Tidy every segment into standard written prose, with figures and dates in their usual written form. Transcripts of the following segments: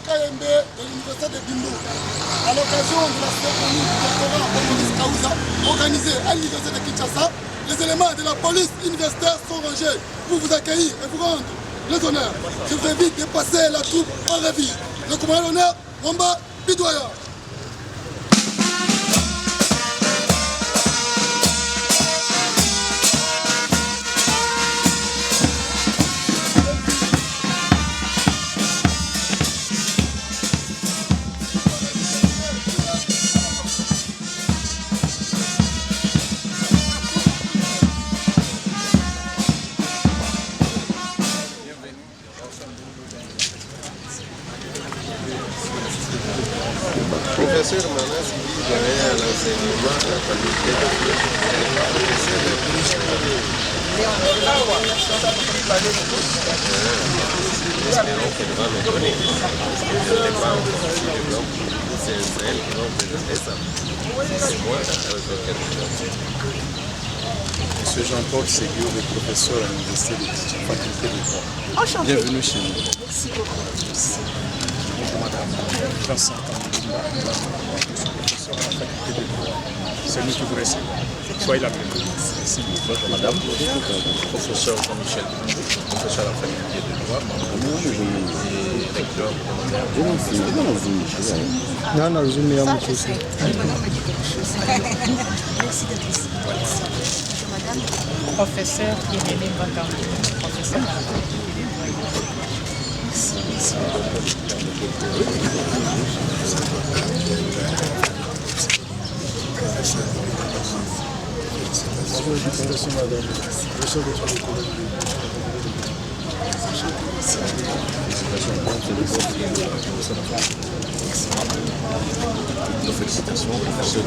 KMB de l'Université de Bimbo, à l'occasion de la cérémonie du doctorat Maurice Kaouza, organisée à l'Université de Kinshasa, les éléments de la police universitaire sont rangés pour vous accueillir et vous rendre les honneurs. Je vous invite de passer la troupe en revue. Le commandant d'honneur, Wamba Bidoya. Professeur Manas dit derrière l'enseignement à la faculté de espérons qu'elle va me donner. Je ne l'ai pas encore su le nom. C'est elle qui va présenter ça. C'est moi avec lequel je suis. Monsieur Jean-Paul Séguier, le professeur à l'université de la faculté de droit. Enchanté. Bienvenue chez nous. Merci beaucoup. Bonjour madame. Vincent Tamboula, professeur à la faculté de droit. C'est nous qui vous recevons. Soyez la bienvenue. Merci. Bonjour madame, professeur Jean-Michel, professeur à la faculté de droit, membre et lecteur de Non, non, je n'ai pas Ça, je sais. Merci d'être ici. Bonjour madame. Professeur Irénée Bakambi, professeur à la faculté des droits. Félicitations madame. Nos félicitations au professeur.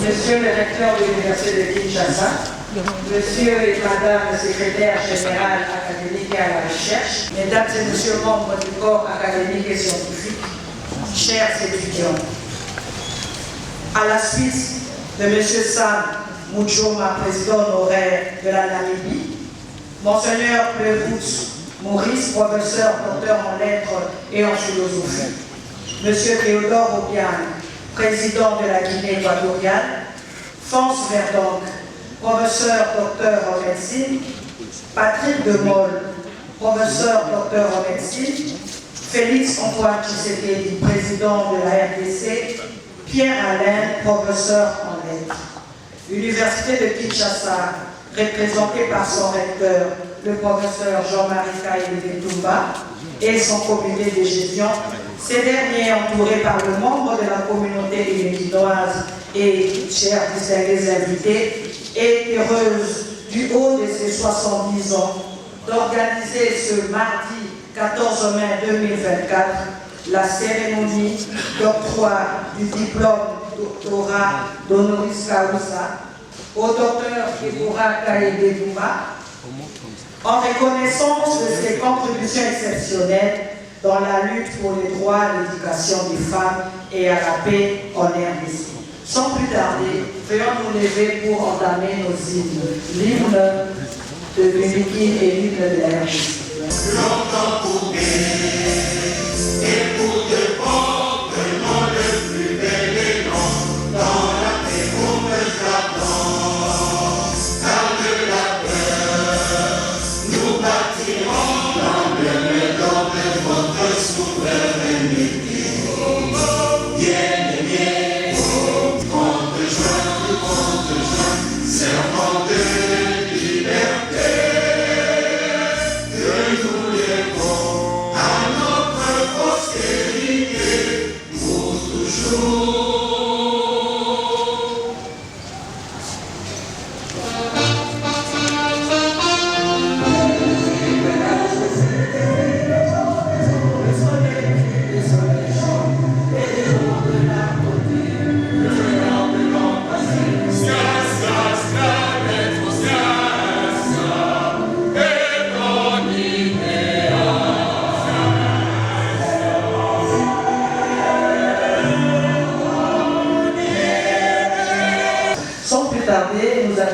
Monsieur le recteur de l'Université de Kinshasa, Monsieur et Madame le secrétaire général académique et à la recherche, Mesdames et Messieurs membres du corps académique et scientifique, chers étudiants, à la suite de Monsieur Sam Mouchoma, président honoraire de la Namibie, Monseigneur Plevout Maurice, professeur, docteur en lettres et en philosophie, Monsieur Théodore Obiang, président de la Guinée équatoriale, France Verdonck, professeur docteur en médecine, Patrick Demolle, professeur docteur en médecine, Félix Antoine Tshisekedi, président de la RDC, Pierre Alain, professeur en lettres. L'Université de Kinshasa, représentée par son recteur, le professeur Jean-Marie Kaïlé Toumba, et son comité de gestion, ces derniers entourés par le membre de la communauté médinoise et chers distingués invités, est heureuse du haut de ses 70 ans d'organiser ce mardi 14 mai 2024 la cérémonie d'octroi du diplôme doctorat d'honoris causa au docteur Deborah Kaïdé-Douma en reconnaissance de ses contributions exceptionnelles dans la lutte pour les droits, l'éducation des femmes et à la paix en RDC. Sans plus tarder, veuillons nous lever pour entamer nos hymnes. L'hymne de Bénédictine et l'hymne de la RDC. Longtemps pour et pour te porter le nom le plus bel élan dans la pénombre cadence. Car de la peur, nous bâtirons l'emblème d'or de votre souveraineté. Bien-aimés, contre joie, servant de liberté, que nous lèvons.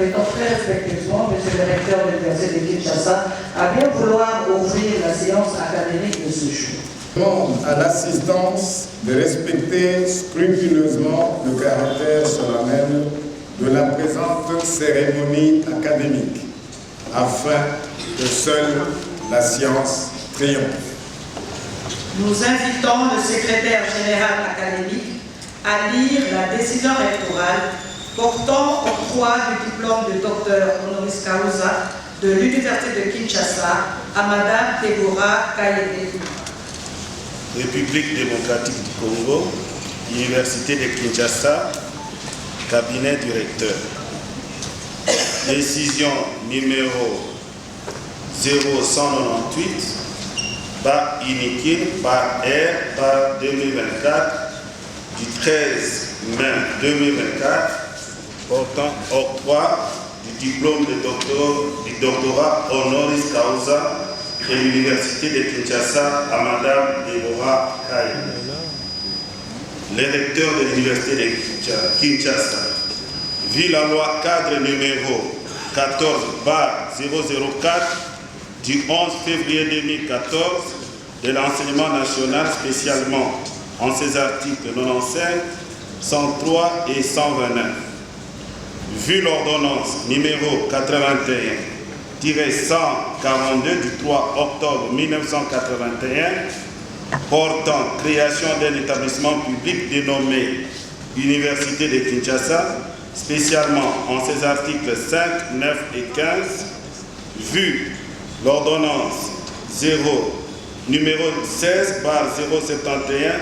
invitons très respectueusement M. le recteur de l'Université de Kinshasa à bien vouloir ouvrir la séance académique de ce jour. Je demande à l'assistance de respecter scrupuleusement le caractère solennel de la présente cérémonie académique, afin que seule la science triomphe. Nous invitons le secrétaire général académique à lire la décision rectorale portant octroi du diplôme de docteur honoris causa de l'Université de Kinshasa à Madame Deborah Kayede. République démocratique du Congo, Université de Kinshasa, cabinet du recteur. Décision numéro 0198 par Inikin par R par 2024 du 13 mai 2024 portant octroi du diplôme de doctorat honoris causa de l'Université de Kinshasa à Madame Deborah Kayede. Le recteur de l'Université de Kinshasa, vu la loi cadre numéro 14/004 du 11 février 2014 de l'enseignement national, spécialement en ses articles 95, 103 et 129. Vu l'ordonnance numéro 81-142 du 3 octobre 1981 portant création d'un établissement public dénommé Université de Kinshasa, spécialement en ses articles 5, 9 et 15, vu l'ordonnance numéro 16/071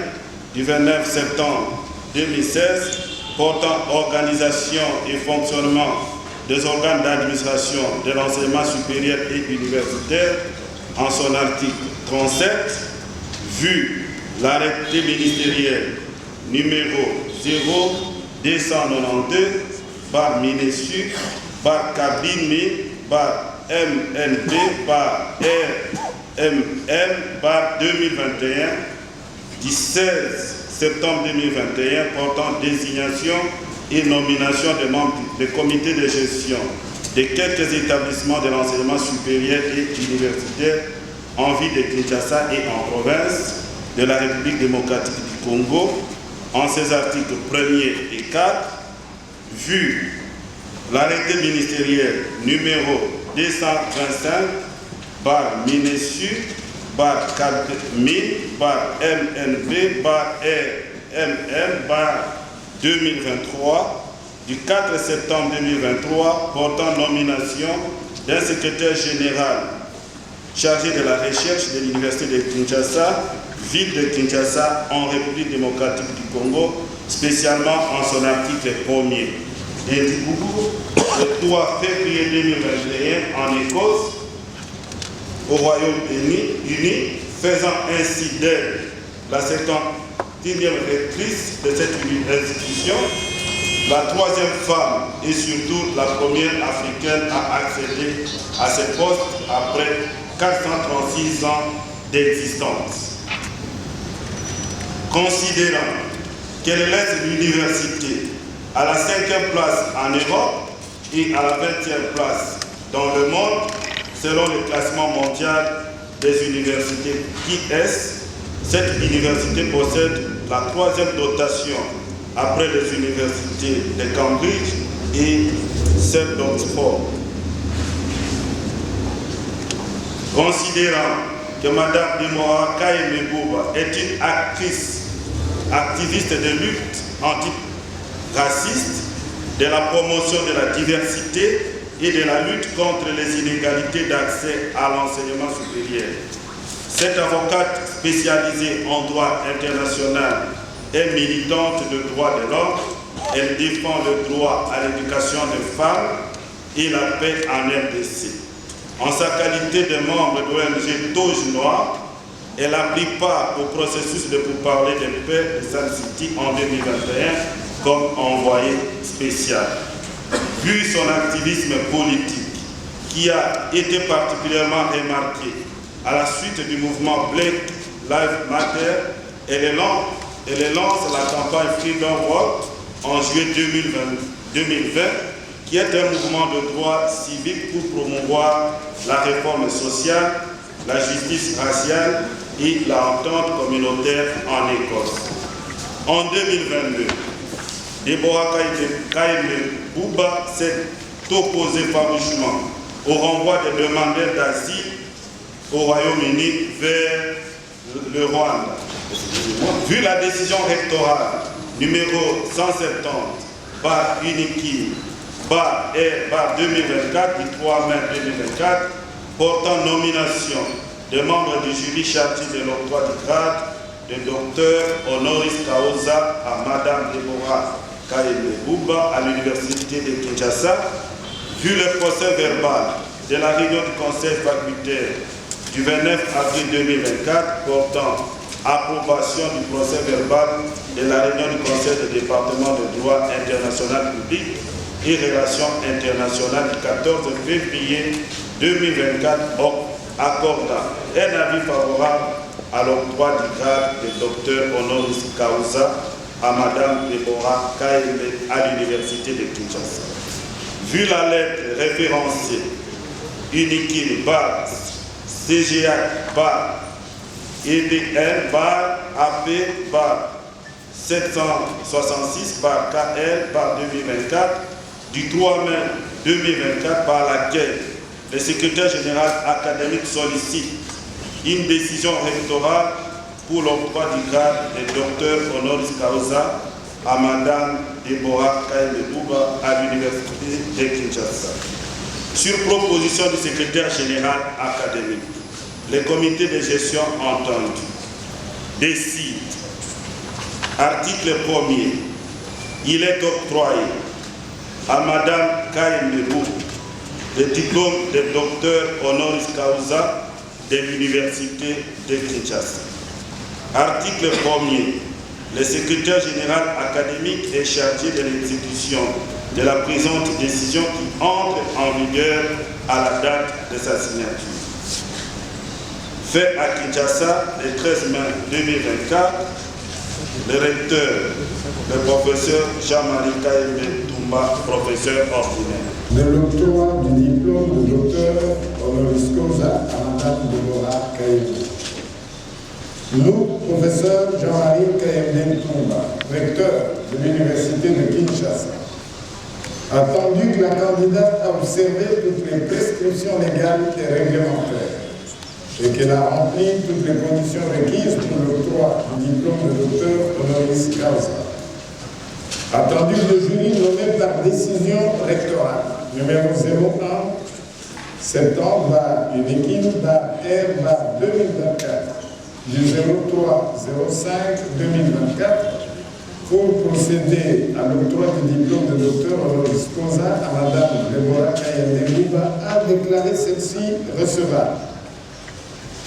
du 29 septembre 2016 portant organisation et fonctionnement des organes d'administration de l'enseignement supérieur et universitaire en son article 37, vu l'arrêté ministériel numéro 0292 par MINESU, par Cabinet, par MNP, par RMM, par 2021, du 16 septembre 2021, portant désignation et nomination des membres du comité de gestion de quelques établissements de l'enseignement supérieur et universitaire en ville de Kinshasa et en province de la République démocratique du Congo, en ses articles 1er et 4, vu l'arrêté ministériel numéro 225 par MINESU, par CADMI, par MNB, par RMM, par 2023, du 4 septembre 2023, portant nomination d'un secrétaire général chargé de la recherche de l'Université de Kinshasa, ville de Kinshasa, en République démocratique du Congo, spécialement en son article 1er. Et du coup, le 3 février 2021, en Écosse, au Royaume-Uni, faisant ainsi d'elle la 51e rectrice de cette institution, la 3e femme et surtout la première africaine à accéder à ce poste après 436 ans d'existence. Considérant qu'elle laisse l'université à la 5e place en Europe et à la 20e place dans le monde, selon le classement mondial des universités QS, cette université possède la 3e dotation après les universités de Cambridge et celle d'Oxford. Considérant que Mme Deborah Kayede est une activiste de lutte antiraciste, de la promotion de la diversité et de la lutte contre les inégalités d'accès à l'enseignement supérieur. Cette avocate spécialisée en droit international est militante de droits de l'homme. Elle défend le droit à l'éducation des femmes et la paix en RDC. En sa qualité de membre de l'ONG Toge Noire, elle a pris part au processus de pourparlers de paix de Sun City en 2021 comme envoyé spécial. Vu son activisme politique, qui a été particulièrement remarqué à la suite du mouvement Black Lives Matter, elle lance la campagne Freedom Walk en juillet 2020 qui est un mouvement de droit civique pour promouvoir la réforme sociale, la justice raciale et l'entente communautaire en Écosse. En 2022, Deborah Kaïme-Bouba s'est opposée farouchement au renvoi des demandeurs d'asile au Royaume-Uni vers le Rwanda. Vu la décision rectorale numéro 170/UNIKI/R/2024 du 3 mai 2024 portant nomination des membres du jury chargé de l'octroi du grade de docteur honoris causa à Madame Deborah Kaïme-Bouba à l'Université de Kinshasa, vu le procès verbal de la réunion du Conseil facultaire du 29 avril 2024 portant approbation du procès verbal de la réunion du Conseil du département de droit international public et relations internationales du 14 février 2024 accordant un avis favorable à l'octroi du grade de docteur honoris causa à Madame Deborah Kaïme à l'Université de Kinshasa. Vu la lettre référencée UNIKI/CGH/EDN/AP/766/KL/2024 du 3 mai 2024 par laquelle le secrétaire général académique sollicite une décision rectorale pour l'octroi du grade de docteur honoris causa à Madame Deborah Kaïme-Bouba à l'Université de Kinshasa. Sur proposition du secrétaire général académique, le comité de gestion entendu décide, article 1er, il est octroyé à Madame Kaïme-Bouba le diplôme de docteur honoris causa de l'Université de Kinshasa. Article 1er, le secrétaire général académique est chargé de l'exécution de la présente décision qui entre en vigueur à la date de sa signature. Fait à Kinshasa le 13 mai 2024, le recteur, le professeur Jean-Marie Kaïme-Toumba, professeur ordinaire. De l'octroi du diplôme de docteur honoris causa à Madame Deborah Kaïme. Nous, professeur Jean-Marie Kaïme-Toumba, recteur de l'Université de Kinshasa, attendu que la candidate a observé toutes les prescriptions légales et réglementaires et qu'elle a rempli toutes les conditions requises pour l'octroi du diplôme de docteur honoris causa. Attendu que le jury nommé par décision rectorale numéro 01 septembre/UNIKI/R/2024 du 03/05/2024 pour procéder à l'octroi du diplôme de docteur honoris causa à Madame Deborah Kaïme-Bouba a déclaré celle-ci recevable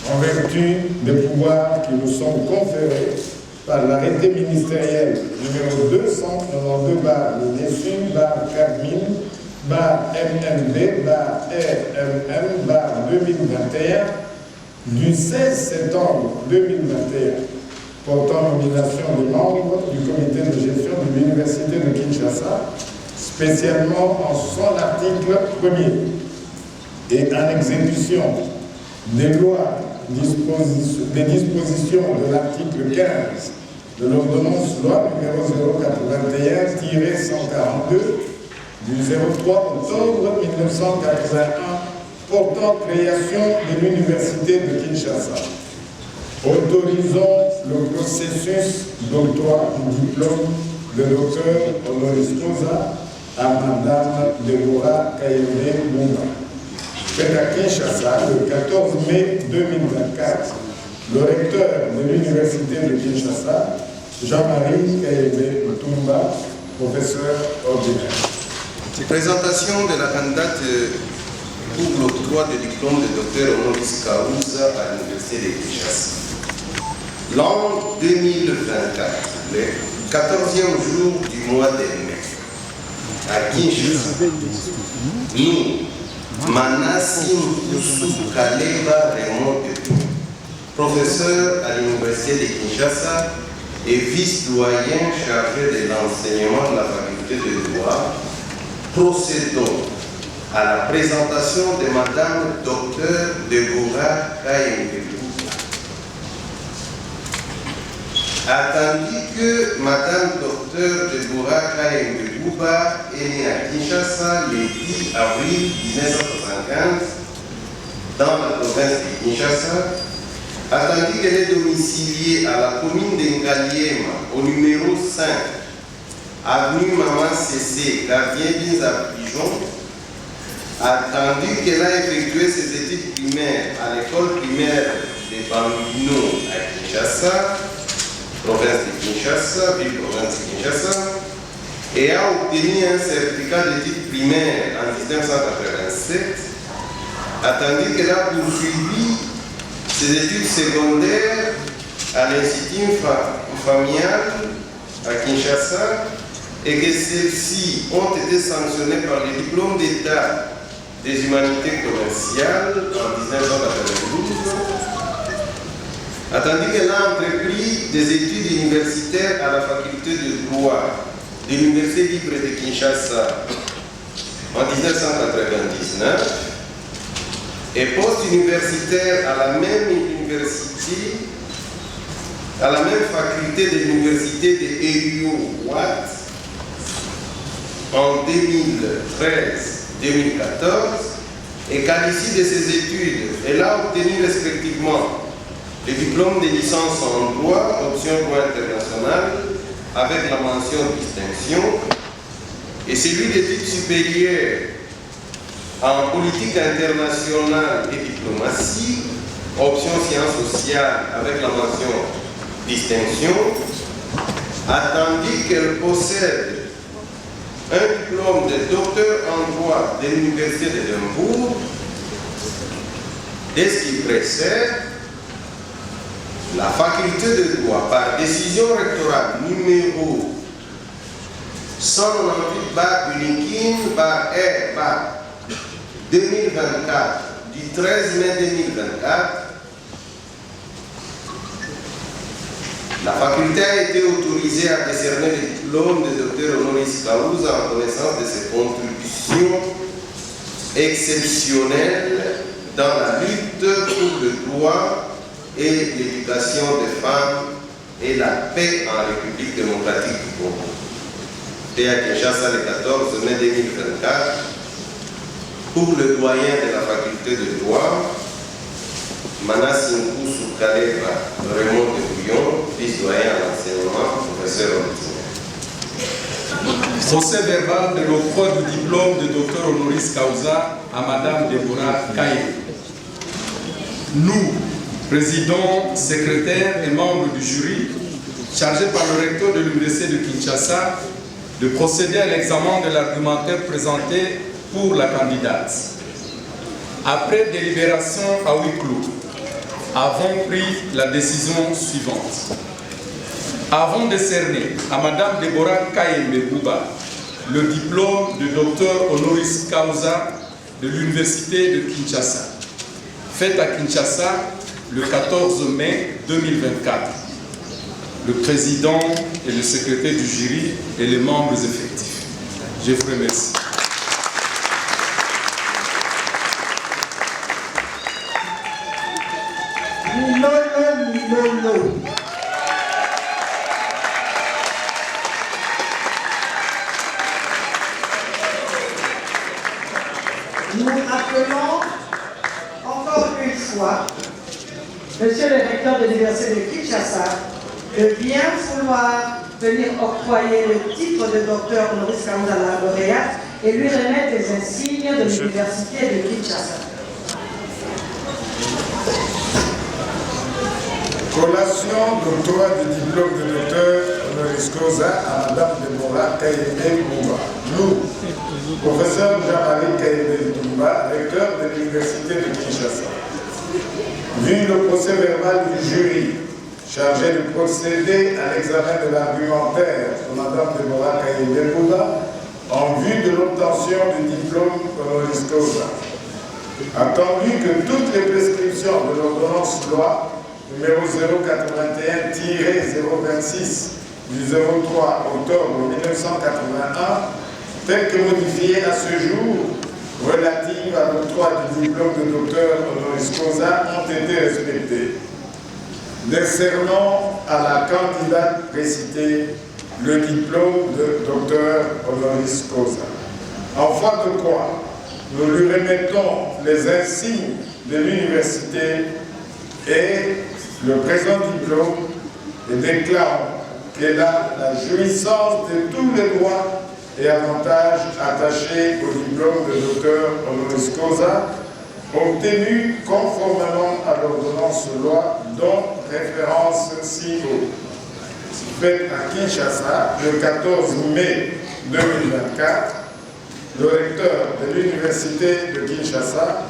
en vertu des pouvoirs qui nous sont conférés par l'arrêté ministériel numéro 292/4000/MNB/RMM/2021 du 16 septembre 2021 portant nomination des membres du comité de gestion de l'Université de Kinshasa, spécialement en son article 1er, et en exécution des lois, des dispositions de l'article 15 de l'ordonnance loi numéro 081-142 du 03 octobre 1981 portant création de l'Université de Kinshasa. Autorisons le processus d'octroi du diplôme de docteur honoris causa à Madame Deborah Kaïme-Bouba. Fait à Kinshasa le 14 mai 2024, le recteur de l'Université de Kinshasa, Jean-Marie Kaïme-Toumba, professeur ordinaire. Présentation de la candidate pour l'octroi du diplôme de docteur honoris causa à l'Université de Kinshasa. L'an 2024, le 14e jour du mois de mai, à Kinshasa, nous, Manassi Moussou Kaleba Raymond Etou, professeur à l'Université de Kinshasa et vice-doyen chargé de l'enseignement de la faculté de droit, procédons à la présentation de Madame Dr Deborah Kayembegouba. Attendu que Madame Dr Deborah Kayembegouba est née à Kinshasa le 10 avril 1975 dans la province de Kinshasa, attendu qu'elle est domiciliée à la commune de Ngaliema au numéro 5, avenue Maman Cessé, quartier Binza Pigeon, attendu qu'elle a effectué ses études primaires à l'école primaire de Bambino à Kinshasa, province de Kinshasa, ville-province de Kinshasa, et a obtenu un certificat d'études primaires en 1987, attendu qu'elle a poursuivi ses études secondaires à l'Institut familial à Kinshasa et que celles-ci ont été sanctionnées par le diplôme d'État des humanités commerciales en 1992, attendu qu'elle a entrepris des études universitaires à la faculté de droit de l'Université libre de Kinshasa en 1999 et post-universitaire à la même université, à la même faculté de l'université de Eyo Watt en 2013-2014 et qu'à l'issue de ses études, elle a obtenu respectivement le diplôme de licence en droit, option droit international, avec la mention distinction, et celui d'études supérieures en politique internationale et diplomatie, option sciences sociales, avec la mention distinction, attendu qu'elle possède un diplôme de docteur en droit de l'Université d'Édimbourg, dès ce qui précède, la faculté de droit, par décision rectorale numéro 198-R-2024 du 13 mai 2024, la faculté a été autorisée à décerner le diplôme de docteur honoris causa en connaissance de ses contributions exceptionnelles dans la lutte pour le droit et l'éducation des femmes et la paix en République démocratique du Congo. Et à Kinshasa le 14 mai 2024, pour le doyen de la faculté de droit, Manas Nkousou Kaleva Raymond de Bouillon, vice-doyen à l'enseignement, professeur ordinaire. Procès verbal de l'octroi du diplôme de docteur honoris causa à Madame Deborah Kayembegouba. Nous, président, secrétaire et membres du jury, chargés par le recteur de l'Université de Kinshasa de procéder à l'examen de l'argumentaire présenté pour la candidate. Après délibération à huis clos, avons pris la décision suivante. Avons décerné à Madame Deborah Kayembegouba le diplôme de docteur honoris causa de l'Université de Kinshasa, fait à Kinshasa le 14 mai 2024. Le président et le secrétaire du jury et les membres effectifs. Je vous remercie. Nous appelons encore une fois Monsieur le recteur de l'Université de Kinshasa de bien vouloir venir octroyer le titre de docteur honoris causa à la lauréate et lui remettre les insignes de l'Université de Kinshasa. Collation d'octroi du diplôme de docteur honoris causa à Madame Deborah Kayembegouba. Nous, professeur Jean-Marie Kayembegouba, recteur de l'Université de Kinshasa. Vu le procès verbal du jury, chargé de procéder à l'examen de l'argumentaire sur Madame Deborah Kayembegouba en vue de l'obtention du diplôme honoris causa, attendu que toutes les prescriptions de l'ordonnance loi numéro 081-026 du 03 octobre 1981 telles que modifiées à ce jour, relatives à l'octroi du diplôme de docteur honoris causa, ont été respectées. Décernons à la candidate précitée le diplôme de docteur honoris causa. En foi de quoi, nous lui remettons les insignes de l'université et le présent diplôme et déclarons qu'elle a la jouissance de tous les droits et avantages attachés au diplôme de docteur honoris causa obtenu conformément à l'ordonnance loi dont référence ci-haut. Faite à Kinshasa le 14 mai 2024, le recteur de l'université de Kinshasa,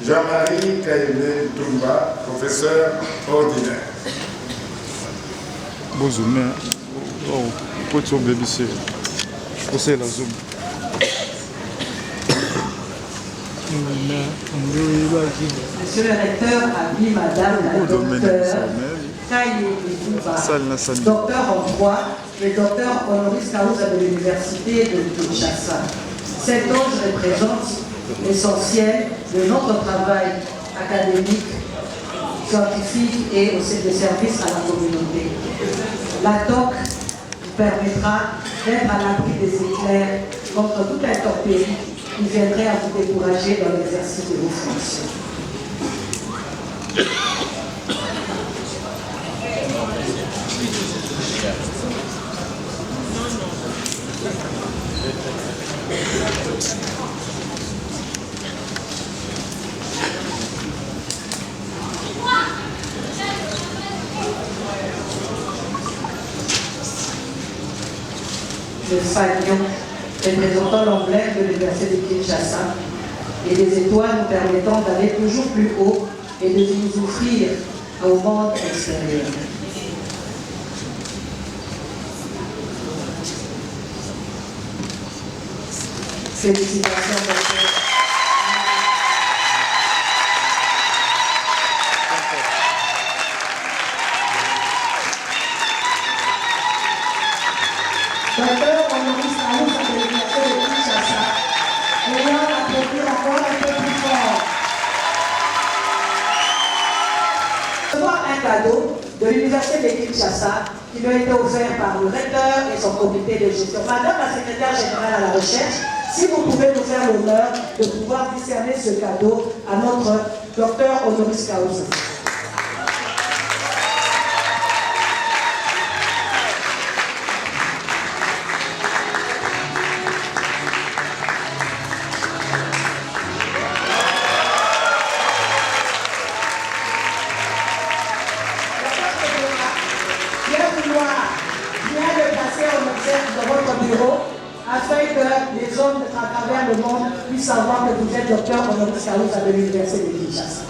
Jean-Marie Kaïlé Toumba, professeur ordinaire. Bonjour, pour BBC, c'est la Zoom. Monsieur le recteur a mis Madame la docteure Kaïlé Toumba, docteur en droit et docteur honoris causa de l'université de Kinshasa. Cet ange représente l'essentiel de notre travail académique, scientifique et aussi de service à la communauté. La DOC permettra d'être à l'abri des éclairs contre toute intempérie qui viendrait à vous décourager dans l'exercice de vos fonctions. Le fanion représentant l'emblème de l'université de Kinshasa et des étoiles nous permettant d'aller toujours plus haut et de nous offrir au monde extérieur. Félicitations, docteur. Docteur honoris causa de l'université de Kinshasa, ayant applaudi encore un peu plus fort. Recevoir un cadeau de l'université de Kinshasa qui lui a été offert par le recteur et son comité de gestion. Madame la secrétaire générale à la recherche, si vous pouvez nous faire l'honneur de pouvoir discerner ce cadeau à notre docteur honoris causa. Afin que les hommes à travers le monde puissent savoir que vous êtes docteur honoris causa de l'université de Kinshasa.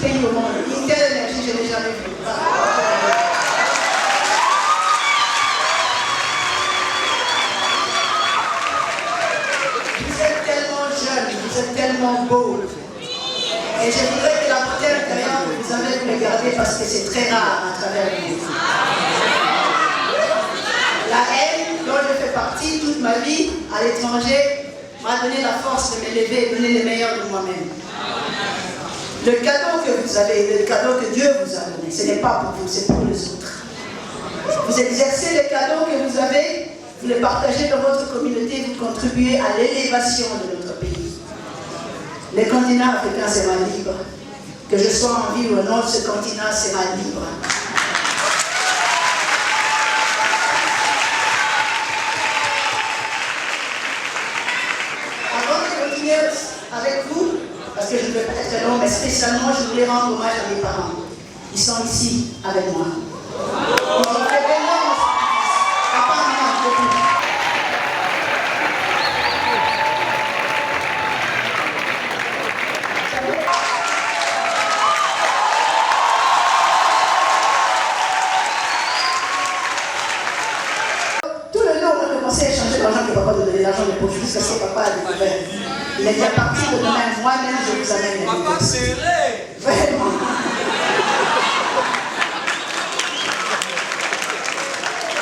Pays au monde. Une telle énergie, je n'ai jamais vu. Vous êtes tellement jeune, vous êtes tellement beau. Et je voudrais que la beauté intérieure, vous avez vous le garder parce que c'est très rare à travers les vies. La haine dont je fais fait partie toute ma vie à l'étranger, m'a donné la force de m'élever et donner le meilleur de moi-même. Le cadeau que vous avez, le cadeau que Dieu vous a donné, ce n'est pas pour vous, c'est pour les autres. Vous exercez les cadeaux que vous avez, vous les partagez dans votre communauté, vous contribuez à l'élévation de notre pays. Le continent africain, c'est ma libre. Que je sois en vie ou non, ce continent, c'est ma libre. Avant de continuer avec vous, parce que je ne vais pas être long, mais spécialement, je voulais rendre hommage à mes parents. Ils sont ici avec moi. Ils ont fait d'énormes sacrifices. Papa, maman, beaucoup. Tout le long, on a commencé à échanger l'argent que papa nous donnait, l'argent de poche, jusqu'à ce que papa a découvert. Il a dit à partir de demain, moi-même, je vous amène. Papa, c'est vrai. Vraiment.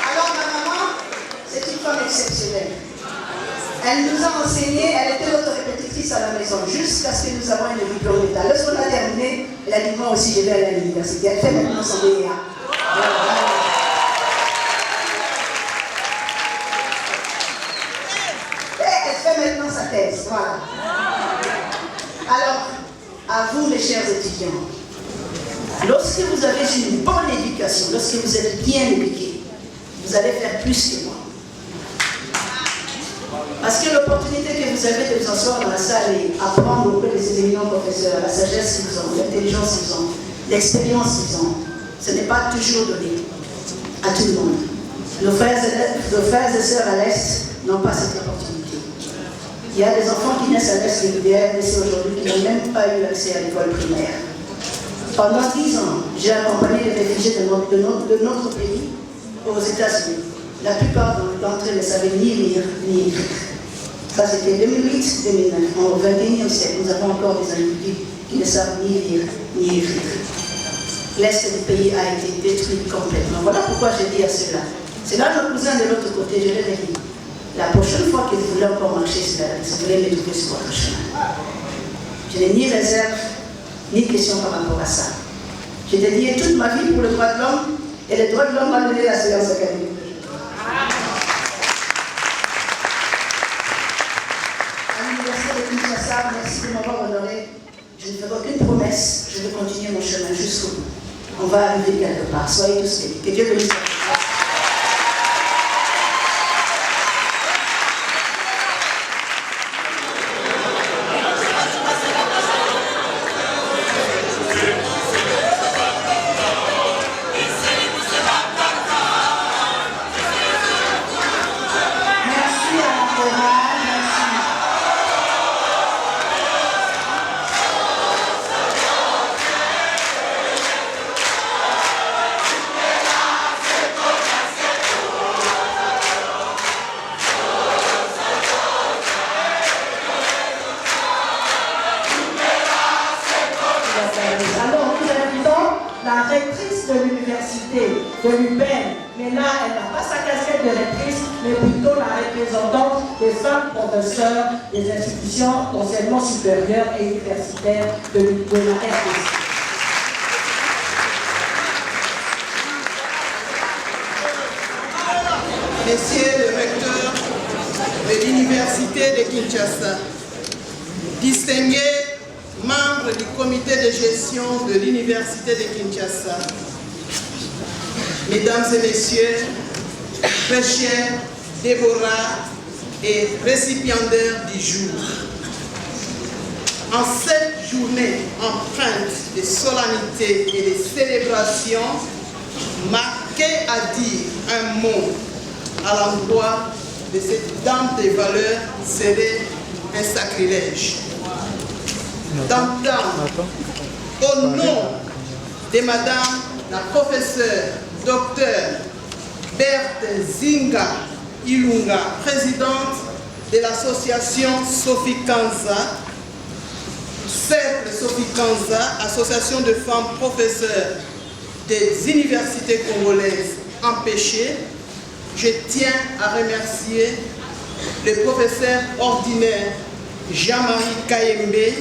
Alors, ma maman, c'est une femme exceptionnelle. Elle nous a enseigné, elle était notre répétitrice à la maison, jusqu'à ce que nous avons une diplôme d'État. Lorsqu'on a terminé, elle a dit, moi aussi, je vais aller à l'université. Elle fait maintenant son DEA. Maintenant sa thèse, voilà. Alors, à vous mes chers étudiants, lorsque vous avez une bonne éducation, lorsque vous êtes bien éduqués, vous allez faire plus que moi. Parce que l'opportunité que vous avez de vous asseoir dans la salle et apprendre auprès de ces éminents professeurs, la sagesse qu'ils ont, l'intelligence qu'ils ont, l'expérience qu'ils ont, ce n'est pas toujours donné à tout le monde. Nos frères et sœurs à l'Est n'ont pas cette opportunité. Il y a des enfants qui naissent à l'Est de l'UDR aujourd'hui qui n'ont même pas eu accès à l'école primaire. Pendant 10 ans, j'ai accompagné les réfugiés de notre pays aux États-Unis. La plupart d'entre eux ne savaient ni lire ni écrire. Ça, c'était 2008-2009. Au XXIe siècle, nous avons encore des individus qui ne savent ni lire ni écrire. L'Est du pays a été détruit complètement. Voilà pourquoi j'ai dit à ceux-là. C'est là nos cousins de l'autre côté, je les ai dit. La prochaine fois que vous voulez encore marcher sur la liste, vous voulez me trouver sur votre chemin. Je n'ai ni réserve, ni question par rapport à ça. J'ai dédié toute ma vie pour le droit de l'homme, et le droit de l'homme m'a donné la séance académique. À l'université de Kinshasa, merci de m'avoir honoré. Je ne ferai aucune promesse, je vais continuer mon chemin jusqu'au bout. On va arriver quelque part. Soyez tous bénis. Que Dieu bénisse. La rectrice de l'université de l'UPEN, mais là, elle n'a pas sa casquette de rectrice, mais plutôt la représentante des femmes professeurs des institutions d'enseignement supérieur et universitaire de la RDC. Monsieur le recteur de l'université de Kinshasa, distingués membres du comité de gestion de l'université de Kinshasa, mesdames et messieurs, très chers Déborah et récipiendaires du jour. En cette journée empreinte de solennité et de célébration, marquée à dire un mot à l'endroit de cette dame des valeurs serait un sacrilège. D'entendre au nom de Madame la professeure Dr Berthe Zinga Ilunga, présidente de l'association Sophie Kanza, Cercle Sophie Kanza, association de femmes professeurs des universités congolaises empêchées, je tiens à remercier le professeur ordinaire Jean-Marie Kayembe,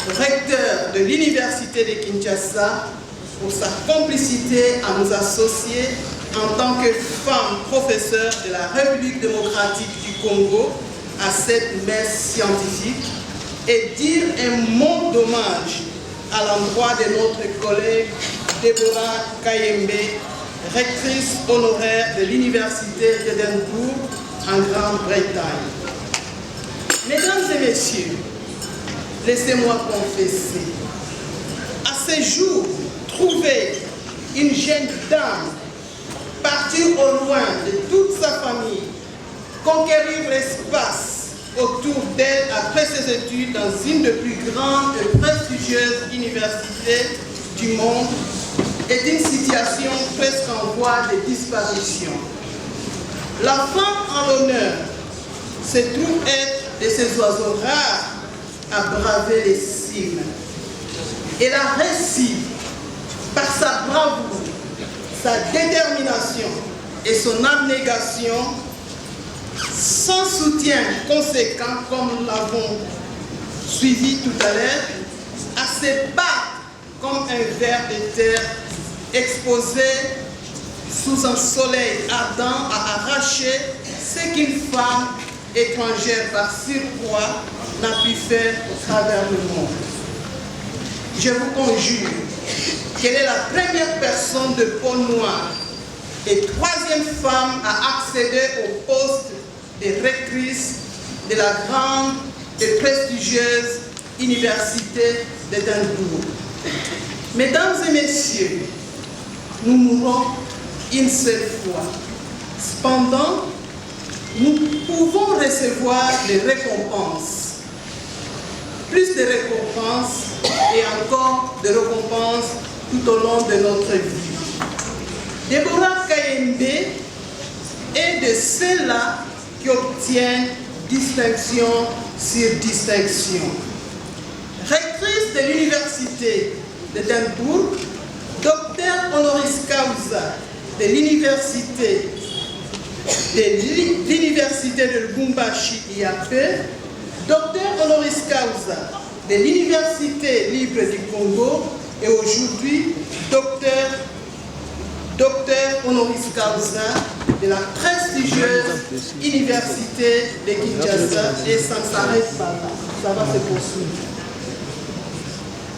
recteur de l'Université de Kinshasa, pour sa complicité à nous associer en tant que femme professeure de la République démocratique du Congo à cette messe scientifique et dire un mot d'hommage à l'endroit de notre collègue Deborah Kayembe, rectrice honoraire de l'Université d'Édimbourg en Grande-Bretagne. Mesdames et messieurs, laissez-moi confesser, à ce jour, trouver une jeune dame partir au loin de toute sa famille, conquérir l'espace autour d'elle après ses études dans une des plus grandes et prestigieuses universités du monde est une situation presque en voie de disparition. La femme en l'honneur se trouve être de ces oiseaux rares à braver les cimes. Elle a réussi par sa bravoure, sa détermination et son abnégation, sans soutien conséquent comme nous l'avons suivi tout à l'heure, à se battre comme un ver de terre exposé sous un soleil ardent à arracher ce qu'une femme étrangère par surcroît n'a pu faire au travers le monde. Je vous conjure qu'elle est la première personne de peau noire et troisième femme à accéder au poste de rectrice de la grande et prestigieuse Université d'Édimbourg. Mesdames et messieurs, nous mourons une seule fois. Cependant, nous pouvons recevoir des récompenses. Plus de récompenses et encore de récompenses tout au long de notre vie. Deborah Kayembe est de ceux-là qui obtiennent distinction sur distinction. Rectrice de l'Université d'Édimbourg, docteur honoris causa de l'Université de Lubumbashi IAP, docteur honoris causa de l'Université libre du Congo et aujourd'hui docteur honoris causa de la prestigieuse Université de Kinshasa, et ça ne s'arrête pas là, ça va se poursuivre.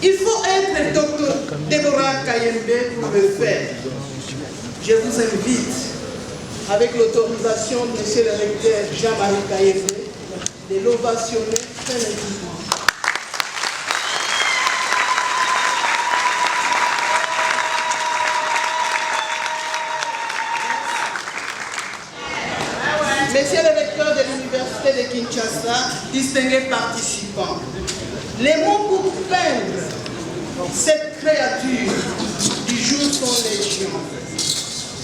Il faut être docteur Deborah Kayembe pour le faire. Je vous invite, avec l'autorisation de M. le recteur Jean-Marie Kayembe, de l'ovationner très nettement. Monsieur le recteur de l'Université de Kinshasa, distingués participants, les mots pour peindre cette créature du jour sont légion.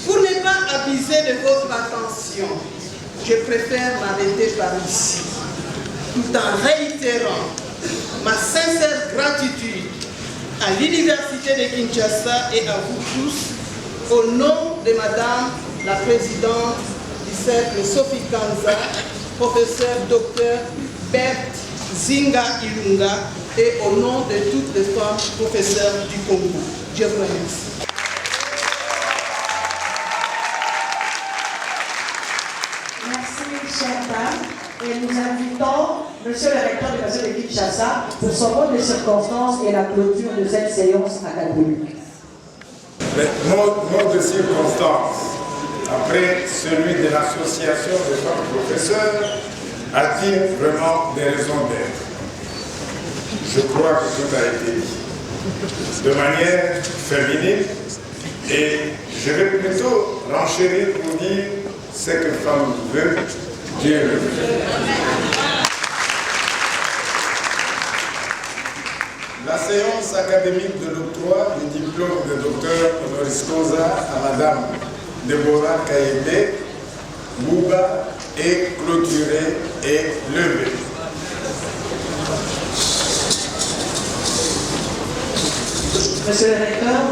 Pour ne pas abuser de votre attention, je préfère m'arrêter par ici, tout en réitérant ma sincère gratitude à l'Université de Kinshasa et à vous tous, au nom de Madame la Présidente du Cercle Sophie Kanza, professeur Dr Berthe Zinga Ilunga, et au nom de toutes les femmes professeurs du Congo. Je vous remercie. Merci, chère dame. Et nous invitons Monsieur le recteur de l'Université de Kinshasa pour son mot de circonstance et la clôture de cette séance académique. Mot de circonstance, après celui de l'association des femmes professeurs, a-t-il vraiment des raisons d'être? Je crois que tout a été dit de manière féminine, et je vais plutôt renchérir pour dire ce que femme veut, Dieu le veut. La séance académique de l'octroi du diplôme de docteur honoris causa à Madame Deborah Kayembe Bouba est clôturée et levée. Monsieur le recteur,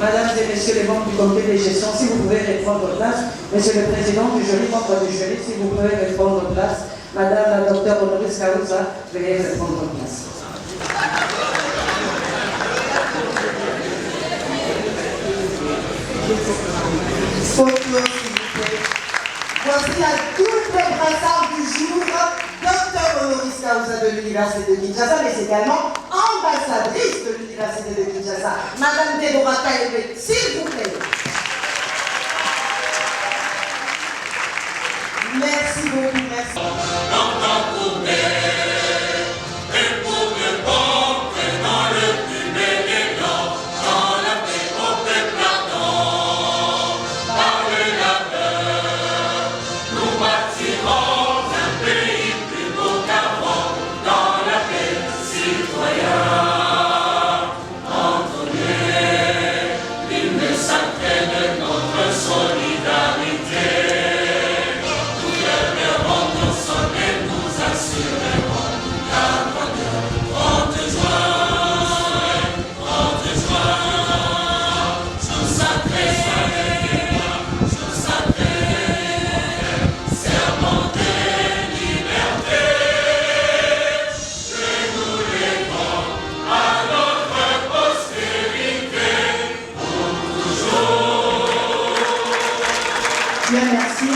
Mesdames et messieurs les membres du comité de gestion, si vous pouvez répondre place. Monsieur le président du jury, membre du jury, si vous pouvez répondre place. Madame la docteure Honoris Causa, veuillez répondre place. Voici la double brassard du jour, docteur Honoris Causa de l'Université de Kinshasa, mais également ambassadrice de l'Université de Kinshasa, Madame Déborah Kaïbé, s'il vous plaît. Merci beaucoup, merci. Bien, merci.